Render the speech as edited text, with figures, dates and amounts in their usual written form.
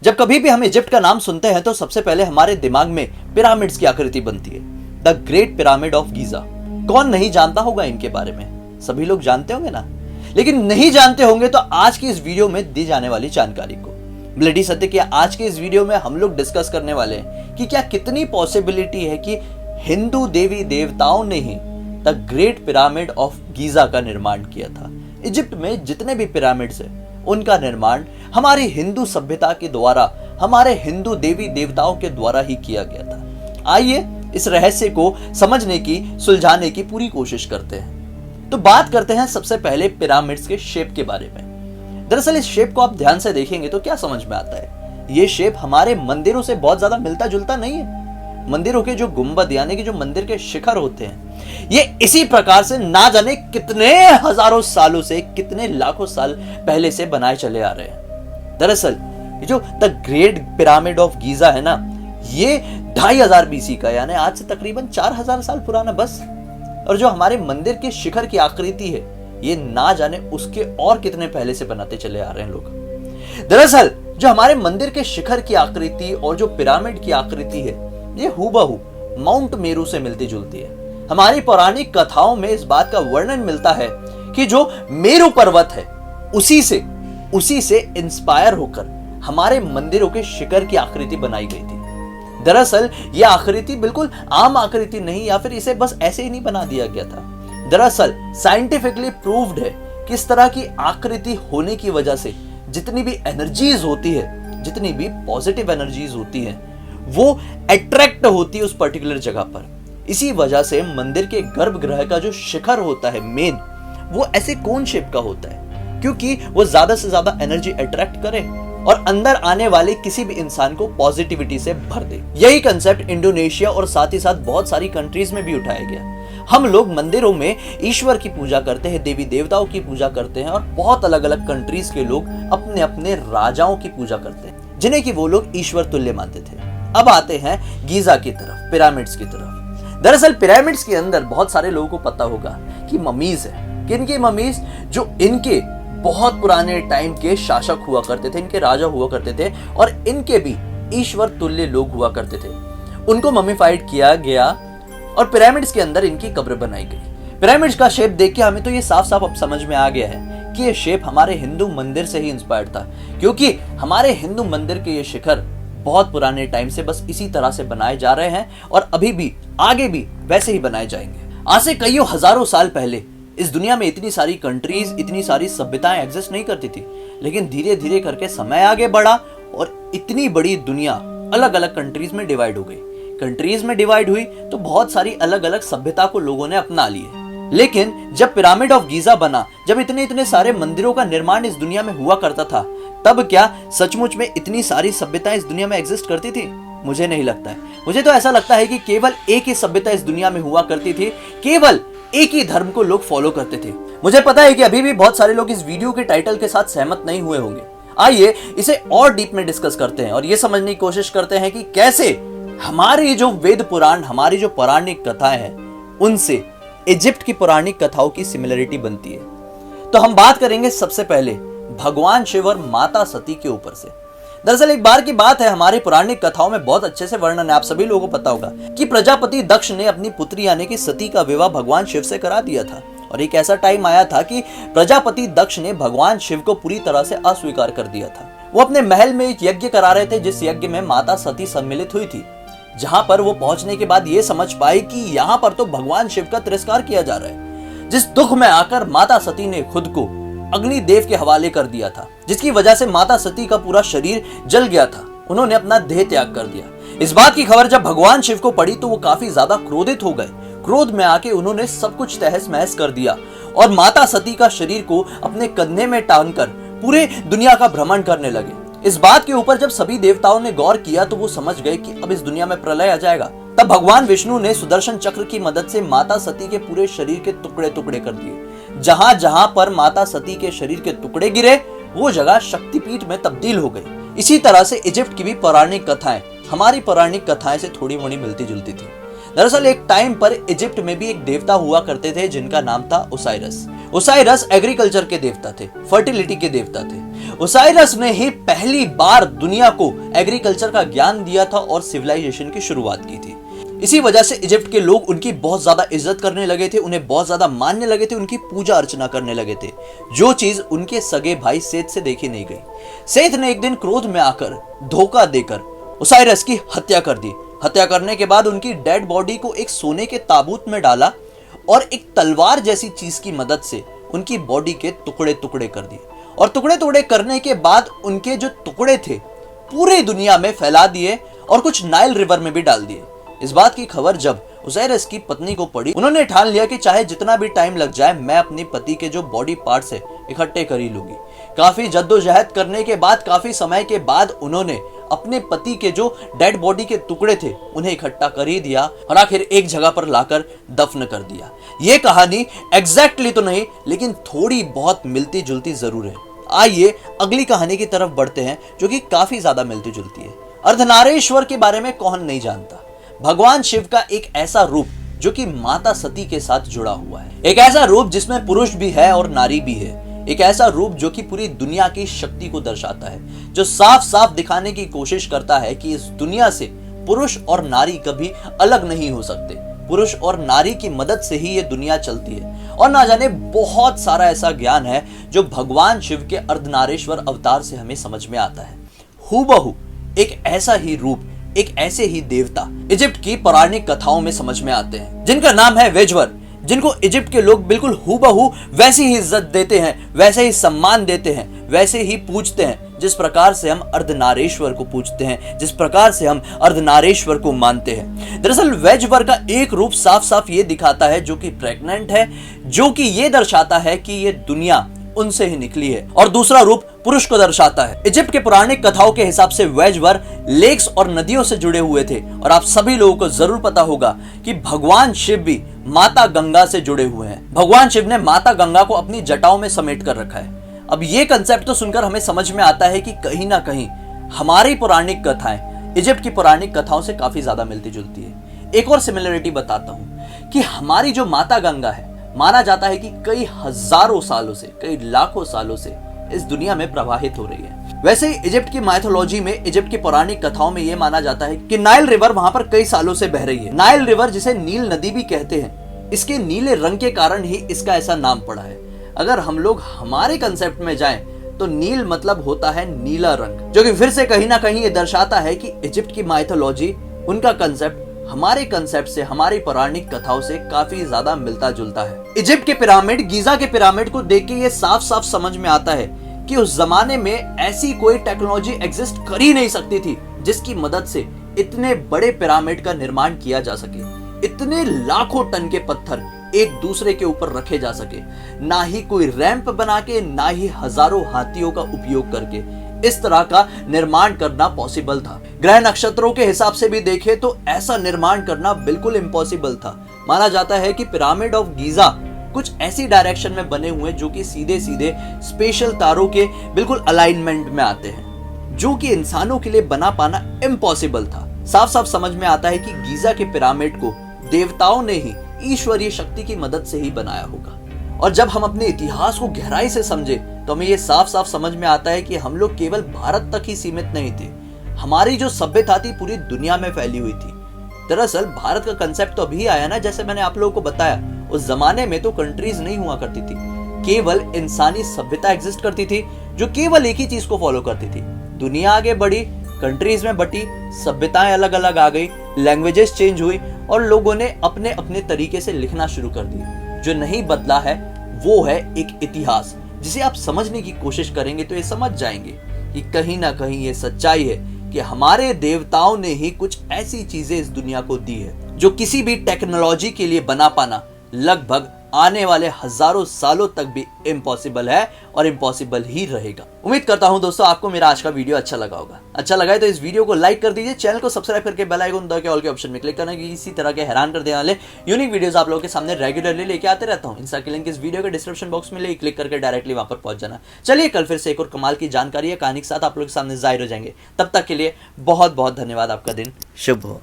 जब कभी भी हम इजिप्ट का नाम सुनते हैं तो सबसे पहले हमारे दिमाग में पिरामिड्स की आकृति बनती है, the great pyramid of Giza. कौन नहीं जानता होगा इनके बारे में, सभी लोग जानते होंगे ना। लेकिन नहीं जानते होंगे तो आज की इस वीडियो में दी जाने वाली जानकारी को ब्लडी सत्य की आज के इस वीडियो में हम लोग डिस्कस करने वाले हैं कि क्या कितनी पॉसिबिलिटी है कि हिंदू देवी देवताओं ने ही the great pyramid of Giza का निर्माण किया था। इजिप्ट में जितने भी पिरामिड्स हैं उनका निर्माण हमारी हिंदू सभ्यता के द्वारा, हमारे हिंदू देवी देवताओं के द्वारा ही किया गया था। आइए इस रहस्य को समझने की, सुलझाने की पूरी कोशिश करते हैं। तो बात करते हैं सबसे पहले पिरामिड्स के शेप के बारे में। दरअसल इस शेप को आप ध्यान से देखेंगे तो क्या समझ में आता है, ये शेप हमारे मंदिरों से बहुत ज्यादा मिलता जुलता नहीं है। मंदिरों के जो गुंबद यानी कि जो मंदिर के शिखर होते हैं, ये इसी प्रकार से ना जाने कितने हजारों सालों से, कितने लाखों साल पहले से बनाए चले आ रहे हैं। दरअसल ये जो the great pyramid of Giza है ना, ये 2500 BC का, यानी आज से तकरीबन 4000 साल पुराना बस। और जो हमारे मंदिर के शिखर की आकृति है, ये ना जाने उसके और कितने पहले से बनाते चले आ रहे हैं लोग। दरअसल जो हमारे मंदिर के शिखर की आकृति और जो पिरामिड की आकृति है, ये हूबहू माउंट मेरू से मिलती जुलती है। हमारी पौराणिक कथाओं में इस बात का वर्णन मिलता है कि जो मेरू पर्वत है, उसी से इंस्पायर होकर हमारे मंदिरों के शिखर की आकृति बनाई गई थी। दरअसल यह आकृति बिल्कुल आम आकृति नहीं, या फिर इसे बस ऐसे ही नहीं बना दिया गया था। दरअसल साइंटिफिकली प्रूव्ड है कि इस तरह की आकृति होने की वजह से जितनी भी एनर्जीज होती है, जितनी भी पॉजिटिव एनर्जीज होती है, वो अट्रैक्ट होती है उस पर्टिकुलर जगह पर। इसी वजह से मंदिर के गर्भगृह का जो शिखर होता है मेन, वो ऐसे कोन शेप का होता है, क्योंकि वो ज्यादा से ज्यादा एनर्जी अट्रैक्ट करे और अंदर आने वाले किसी भी इंसान को पॉजिटिविटी से भर दे। यही कंसेप्ट इंडोनेशिया और साथ ही साथ बहुत सारी कंट्रीज में भी उठाया गया। हम लोग मंदिरों में ईश्वर की पूजा करते हैं, देवी देवताओं की पूजा करते हैं, और बहुत अलग अलग कंट्रीज के लोग अपने अपने राजाओं की पूजा करते हैं, जिन्हें कि वो लोग ईश्वर तुल्य मानते थे। अब आते हैं गीजा की तरफ, पिरामिड्स की तरफ। दरअसल पिरामिड्स के अंदर बहुत सारे लोगों को पता होगा कि ममीज है। किनकी ममीज? जो इनके बहुत पुराने टाइम के शासक हुआ करते थे, इनके राजा हुआ करते थे, और इनके भी ईश्वर तुल्य लोग हुआ करते थे। उनको ममीफाइड किया गया और पिरामिड्स के अंदर इनकी कब्र बनाई गई। पिरामिड्स का शेप देख के हमें तो ये साफ साफ अब समझ में आ गया है कि ये शेप हमारे हिंदू मंदिर से ही इंस्पायर्ड था, क्योंकि हमारे हिंदू मंदिर के ये शिखर बहुत पुराने टाइम से बस इसी तरह से बनाए जा रहे हैं और अभी भी आगे भी वैसे ही बनाए जाएंगे। आज से कईयों हजारों साल पहले इस दुनिया में इतनी सारी कंट्रीज, इतनी सारी सभ्यताएं एग्जिस्ट नहीं करती थी, लेकिन धीरे धीरे करके समय आगे बढ़ा और इतनी बड़ी दुनिया अलग अलग कंट्रीज में डिवाइड हो गई। कंट्रीज में डिवाइड हुई तो बहुत सारी अलग अलग सभ्यता को लोगों ने अपना लिए। लेकिन जब पिरामिड ऑफ गीजा बना, जब इतने इतने सारे मंदिरों का निर्माण इस दुनिया में हुआ करता था, तब क्या सचमुच में इतनी सारी सभ्यताएं इस दुनिया में एग्जिस्ट करती थी? मुझे नहीं लगता है। मुझे तो ऐसा लगता है कि केवल एक ही सभ्यता इस दुनिया में हुआ करती थी, केवल एक ही धर्म को लोग फॉलो करते थे। मुझे पता है कि अभी भी बहुत सारे लोग इस वीडियो के टाइटल के साथ सहमत नहीं हुए होंगे। आइए इसे और डीप में डिस्कस करते हैं और ये समझने की कोशिश करते हैं कि कैसे हमारी जो वेद पुराण, हमारी जो पौराणिक कथाएं हैं, उनसे इजिप्ट की पौराणिक कथाओं की सिमिलरिटी बनती है। तो हम बात करेंगे सबसे पहले भगवान शिव और माता सती के ऊपर से। दरअसल एक बार की बात है, हमारी पौराणिक कथाओं में बहुत अच्छे से वर्णन है, आप सभी लोगों को पता होगा कि प्रजापति दक्ष ने अपनी पुत्री यानी कि सती का विवाह भगवान शिव से करा दिया था। और एक ऐसा टाइम आया था कि प्रजापति दक्ष ने भगवान शिव को पूरी तरह से अस्वीकार कर दिया था। वो अपने महल में एक यज्ञ करा रहे थे, जिस यज्ञ में माता सती सम्मिलित हुई थी, जहां पर वो पहुंचने के बाद ये समझ पाई कि यहां पर तो भगवान शिव का तिरस्कार किया जा रहा है। जिस दुख में आकर माता सती ने खुद को अग्निदेव के हवाले कर दिया था, जिसकी वजह से माता सती का पूरा शरीर जल गया था। उन्होंने अपना देह त्याग कर दिया। इस बात की खबर जब भगवान शिव को पड़ी तो वो काफी ज्यादा क्रोधित हो गए। क्रोध में आके उन्होंने सब कुछ तहस महस कर दिया और माता सती का शरीर को अपने कंधे में टांगकर पूरे दुनिया का भ्रमण करने लगे। इस बात के ऊपर जब सभी देवताओं ने गौर किया तो वो समझ गए कि अब इस दुनिया में प्रलय आ जाएगा। तब भगवान विष्णु ने सुदर्शन चक्र की मदद से माता सती के पूरे शरीर के टुकड़े टुकड़े कर दिए। जहां जहां पर माता सती के शरीर के टुकड़े गिरे, वो जगह शक्तिपीठ में तब्दील हो गई। इसी तरह से इजिप्ट की भी पौराणिक कथाएं हमारी पौराणिक कथाएं से थोड़ी मोड़ी मिलती जुलती थी। दरअसल एक टाइम पर इजिप्ट में भी एक देवता हुआ करते थे जिनका नाम था ओसाइरस। ओसाइरस एग्रीकल्चर के देवता थे, फर्टिलिटी के देवता थे। ओसाइरस ने ही पहली बार दुनिया को एग्रीकल्चर का ज्ञान दिया था और सिविलाइजेशन की शुरुआत की थी। इसी वजह से इजिप्ट के लोग उनकी बहुत ज्यादा इज्जत करने लगे थे, उन्हें बहुत ज्यादा मानने लगे थे, उनकी पूजा अर्चना करने लगे थे, जो चीज उनके सगे भाई सेथ से देखी नहीं गई। सेथ ने एक दिन क्रोध में आकर धोखा देकर ओसाइरस की हत्या कर दी। हत्या करने के बाद उनकी डेड बॉडी को एक सोने के ताबूत में डाला और एक तलवार जैसी चीज की मदद से उनकी बॉडी के टुकड़े टुकड़े कर दिए। और टुकड़े टुकड़े करने के बाद उनके जो टुकड़े थे पूरी दुनिया में फैला दिए और कुछ नाइल रिवर में भी डाल दिए। इस बात की खबर जब ओसाइरस की पत्नी को पड़ी, उन्होंने ठान लिया कि चाहे जितना भी टाइम लग जाए मैं अपने पति के जो बॉडी पार्ट्स है इकट्ठे कर ही लूंगी। काफी जद्दोजहद करने के बाद, काफी समय के बाद उन्होंने अपने पति के जो डेड बॉडी के टुकड़े थे उन्हें इकट्ठा कर ही दिया और आखिर एक जगह पर लाकर दफन कर दिया। ये कहानी एग्जैक्टली तो नहीं, लेकिन थोड़ी बहुत मिलती जुलती जरूर है। आइए अगली कहानी की तरफ बढ़ते हैं जो कि काफी ज्यादा मिलती जुलती है। अर्धनारीश्वर के बारे में कौन नहीं जानता। भगवान शिव का एक ऐसा रूप जो कि माता सती के साथ जुड़ा हुआ है, एक ऐसा रूप जिसमें पुरुष भी है और नारी भी है, एक ऐसा रूप जो कि पूरी दुनिया की शक्ति को दर्शाता है, जो साफ साफ दिखाने की कोशिश करता है कि इस दुनिया से पुरुष और नारी कभी अलग नहीं हो सकते। पुरुष और नारी की मदद से ही ये दुनिया चलती है। और ना जाने बहुत सारा ऐसा ज्ञान है जो भगवान शिव के अर्धनारीश्वर अवतार से हमें समझ में आता है। हूबहू एक ऐसा ही रूप, एक ऐसे ही देवता इजिप्ट की पौराणिक कथाओं में समझ में आते हैं, जिनका नाम है वेजवर, जिनको इजिप्ट के लोग बिल्कुल हूबहू वैसी ही इज्जत देते हैं, वैसे ही सम्मान देते हैं, वैसे ही पूजते हैं जिस प्रकार से हम अर्धनारीश्वर को पूजते हैं, जिस प्रकार से हम अर्धनारीश्वर को मानते हैं। दरअसल वेजवर का एक रूप साफ साफ ये दिखाता है जो कि प्रेग्नेंट है, जो कि ये दर्शाता है कि ये दुनिया उनसे ही निकली है, और दूसरा रूप पुरुष को दर्शाता है। इजिप्ट के पौराणिक कथाओं के हिसाब से वेजवर लेक्स और नदियों से जुड़े हुए थे, और आप सभी लोगों को जरूर पता होगा कि भगवान शिव भी माता गंगा से जुड़े हुए हैं। भगवान शिव ने माता गंगा को अपनी जटाओं में समेट कर रखा है। अब ये कंसेप्ट तो सुनकर हमें समझ में आता है कि कहीं ना कहीं हमारी पौराणिक कथाएं इजिप्ट की पौराणिक कथाओं से काफी ज्यादा मिलती जुलती है। एक और सिमिलरिटी बताता हूं कि हमारी जो माता गंगा है, माना जाता है कि कई हजारों सालों से, कई लाखों सालों से इस दुनिया में प्रवाहित हो रही है। वैसे ही इजिप्ट की माइथोलॉजी में, इजिप्ट की पौराणिक कथाओं में यह माना जाता है कि नाइल रिवर वहां पर कई सालों से बह रही है। नाइल रिवर, जिसे नील नदी भी कहते हैं, इसके नीले रंग के कारण ही इसका ऐसा नाम पड़ा है। अगर हम लोग हमारे कंसेप्ट में जाएं तो नील मतलब होता है नीला रंग, जो कि फिर से कहीं ना कहीं ये दर्शाता है कि इजिप्ट की माइथोलॉजी, उनका कंसेप्ट हमारे कंसेप्ट से, हमारी पौराणिक कथाओं से काफी ज्यादा मिलता जुलता है। इजिप्ट के पिरामिड, गीजा के पिरामिड को देख के ये साफ साफ समझ में आता है कि उस जमाने में ऐसी कोई टेक्नोलॉजी एग्जिस्ट कर ही नहीं सकती थी जिसकी मदद से इतने बड़े पिरामिड का निर्माण किया जा सके। इतने लाखों टन के पत्थर एक दूसरे के ऊपर रखे जा सके, ना ही कोई रैंप बना के, ना ही हजारों हाथियों का उपयोग करके इस तरह का निर्माण करना पॉसिबल था। ग्रह नक्षत्रों के हिसाब से भी देखें तो ऐसा निर्माण करना बिल्कुल इम्पॉसिबल था। माना जाता है कि पिरामिड ऑफ गीजा कुछ ऐसी डायरेक्शन में बने हुए जो कि सीधे सीधे स्पेशल तारों के बिल्कुल अलाइनमेंट में आते हैं, जो कि इंसानों के लिए बना पाना इम्पॉसिबल था। साफ साफ समझ में आता है कि गीजा के पिरामिड को देवताओं ने ही ईश्वरीय शक्ति की मदद से ही बनाया होगा। और जब हम अपने इतिहास को गहराई से समझे तो हमें यह साफ साफ समझ में आता है कि हम लोग केवल भारत तक ही सीमित नहीं थे। हमारी जो सभ्यता थी पूरी दुनिया में फैली हुई थी। दरअसल भारत का कंसेप्ट तो अभी आया ना, जैसे मैंने आप लोगों को बताया। उस जमाने में तो कंट्रीज नहीं हुआ करती थी, केवल इंसानी सभ्यता एग्जिस्ट करती थी जो केवल एक ही चीज को फॉलो करती थी। दुनिया आगे बढ़ी, कंट्रीज में बटी, सभ्यताएं अलग अलग आ गई, लैंग्वेजेस चेंज हुई और लोगों ने अपने अपने तरीके से लिखना शुरू कर दिया। जो नहीं बदला है वो है एक इतिहास, जिसे आप समझने की कोशिश करेंगे तो ये समझ जाएंगे कि कहीं ना कहीं ये सच्चाई है कि हमारे देवताओं ने ही कुछ ऐसी चीजें इस दुनिया को दी है जो किसी भी टेक्नोलॉजी के लिए बना पाना लगभग आने वाले हजारों सालों तक भी इम्पॉसिबल है और इम्पॉसिबल ही रहेगा। उम्मीद करता हूं दोस्तों आपको मेरा आज का वीडियो अच्छा लगा होगा। अच्छा लगा है तो इस वीडियो को लाइक कर दीजिए, चैनल को सब्सक्राइब करके बेल आइकन दबा के ऑल के ऑप्शन में क्लिक करना, कि इसी तरह के हैरान कर देने वाले यूनिक वीडियोस आप लोगों के सामने रेगुलरली लेके आते रहता हूं। इंस्टा की लिंक इस वीडियो के डिस्क्रिप्शन बॉक्स में ले क्लिक करके डायरेक्टली वहां पर पहुंच जाना। चलिए कल फिर से एक और कमाल की जानकारी या कहानी के साथ आप लोगों के सामने जाहिर हो जाएंगे। तब तक के लिए बहुत बहुत धन्यवाद। आपका दिन शुभ हो।